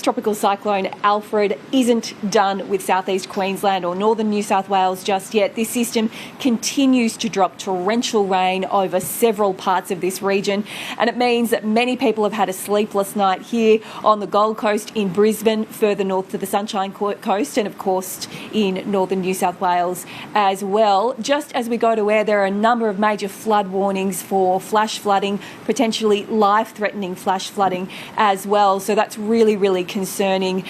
Tropical Cyclone Alfred isn't done with southeast Queensland or northern New South Wales just yet. This system continues to drop torrential rain over several parts of this region, and it means that many people have had a sleepless night here on the Gold Coast, in Brisbane, further north to the Sunshine Coast, and of course in northern New South Wales as well. Just as we go to air, there are a number of major flood warnings for flash flooding, potentially life-threatening flash flooding as well. So that's really concerning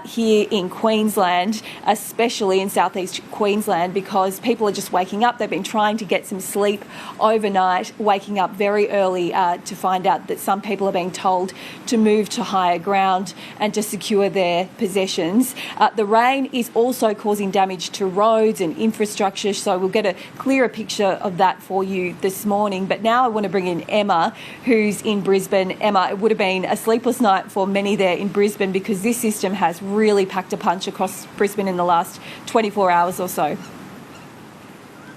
here in Queensland, especially in southeast Queensland, because people are just waking up. They've been trying to get some sleep overnight, waking up very early to find out that some people are being told to move to higher ground and to secure their possessions. The rain is also causing damage to roads and infrastructure, so we'll get a clearer picture of that for you this morning. But now I want to bring in Emma, who's in Brisbane. Emma, it would have been a sleepless night for many there in Brisbane because this system has really packed a punch across Brisbane in the last 24 hours or so.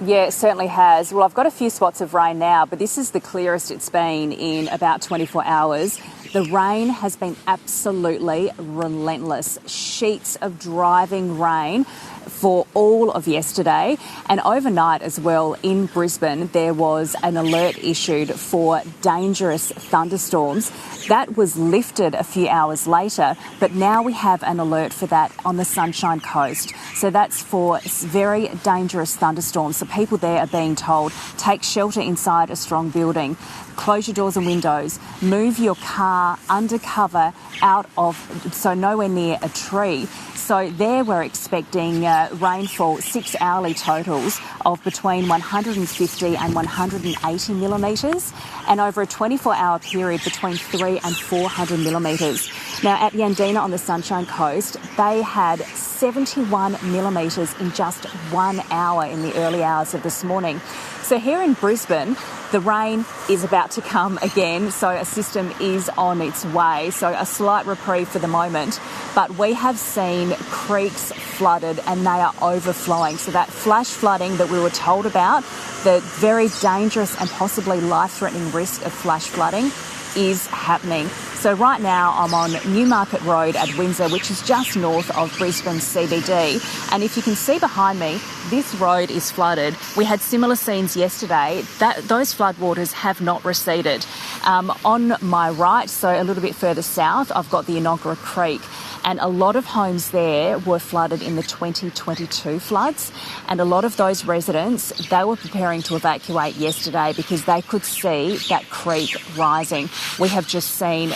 Yeah, it certainly has. Well, I've got a few spots of rain now, but this is the clearest it's been in about 24 hours. The rain has been absolutely relentless. Sheets of driving rain for all of yesterday, and overnight as well in Brisbane there was an alert issued for dangerous thunderstorms. That was lifted a few hours later, but now we have an alert for that on the Sunshine Coast. So that's for very dangerous thunderstorms. So people there are being told, take shelter inside a strong building, close your doors and windows, move your car under cover out of, so nowhere near a tree. So there we're expecting rainfall, 6 hourly totals of between 150 and 180 millimetres, and over a 24-hour period between 300 and 400 millimetres. Now at Yandina on the Sunshine Coast, they had 71 millimetres in just 1 hour in the early hours of this morning. So here in Brisbane, the rain is about to come again, so a system is on its way. So a slight reprieve for the moment, but we have seen creeks flooded and they are overflowing. So that flash flooding that we were told about, the very dangerous and possibly life-threatening risk of flash flooding, is happening. So right now I'm on Newmarket Road at Windsor, which is just north of Brisbane CBD. And if you can see behind me, this road is flooded. We had similar scenes yesterday. Those floodwaters have not receded. On my right, so a little bit further south, I've got the Enoggera Creek. And a lot of homes there were flooded in the 2022 floods. And a lot of those residents, they were preparing to evacuate yesterday because they could see that creek rising. We have just seen,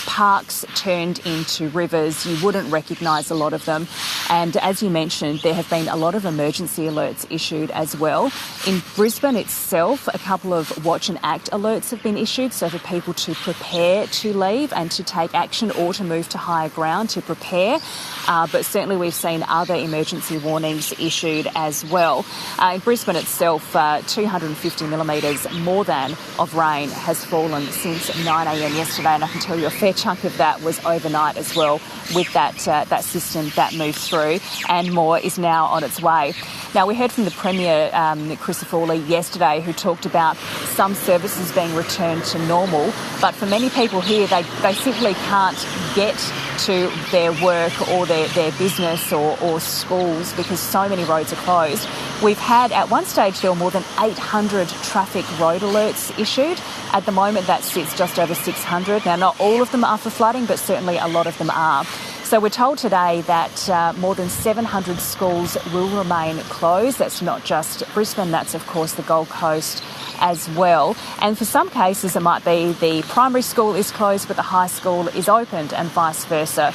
parks turned into rivers. You wouldn't recognise a lot of them. And as you mentioned, there have been a lot of emergency alerts issued as well. In Brisbane itself, a couple of watch and act alerts have been issued, so for people to prepare to leave and to take action or to move to higher ground to prepare. But certainly we've seen other emergency warnings issued as well. In Brisbane itself, 250 millimetres more than of rain has fallen since 9 a.m. yesterday, and I can tell you a fair chunk of that was overnight as well, with that system that moved through, and more is now on its way. Now, we heard from the Premier, Chris yesterday, who talked about some services being returned to normal, but for many people here, they simply can't get to their work or their business or schools because so many roads are closed. We've had, at one stage, there were more than 800 traffic road alerts issued. At the moment, that sits just over 600. Now, not all of them are for flooding, but certainly a lot of them are. So we're told today that more than 700 schools will remain closed. That's not just Brisbane, that's of course the Gold Coast as well. And for some cases it might be the primary school is closed but the high school is opened, and vice versa.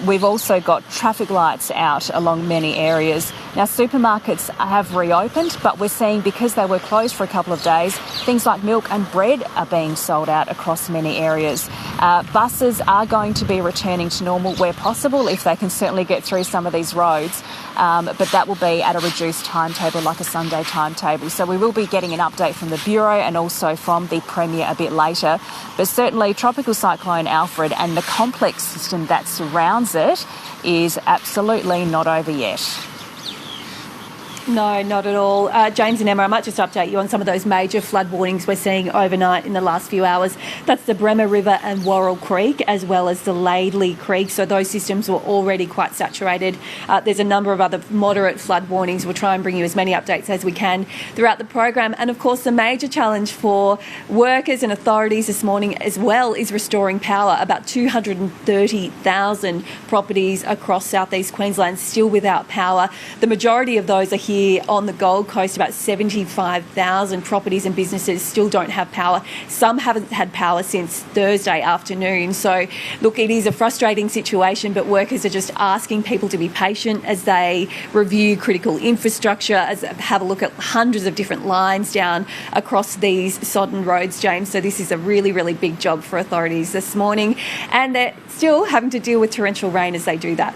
We've also got traffic lights out along many areas. Now, supermarkets have reopened, but we're seeing, because they were closed for a couple of days, things like milk and bread are being sold out across many areas. Buses are going to be returning to normal where possible, if they can certainly get through some of these roads, but that will be at a reduced timetable, like a Sunday timetable. So we will be getting an update from the Bureau and also from the Premier a bit later. But certainly Tropical Cyclone Alfred and the complex system that surrounds it is absolutely not over yet. No, not at all. James and Emma, I might just update you on some of those major flood warnings we're seeing overnight in the last few hours. That's the Bremer River and Worrell Creek, as well as the Laidley Creek. So those systems were already quite saturated. There's a number of other moderate flood warnings. We'll try and bring you as many updates as we can throughout the program. And of course, the major challenge for workers and authorities this morning as well is restoring power. About 230,000 properties across southeast Queensland still without power. The majority of those are here on the Gold Coast. About 75,000 properties and businesses still don't have power. Some haven't had power since Thursday afternoon. So, look, it is a frustrating situation, but workers are just asking people to be patient as they review critical infrastructure, as they have a look at hundreds of different lines down across these sodden roads, James. So this is a really, really big job for authorities this morning, and they're still having to deal with torrential rain as they do that.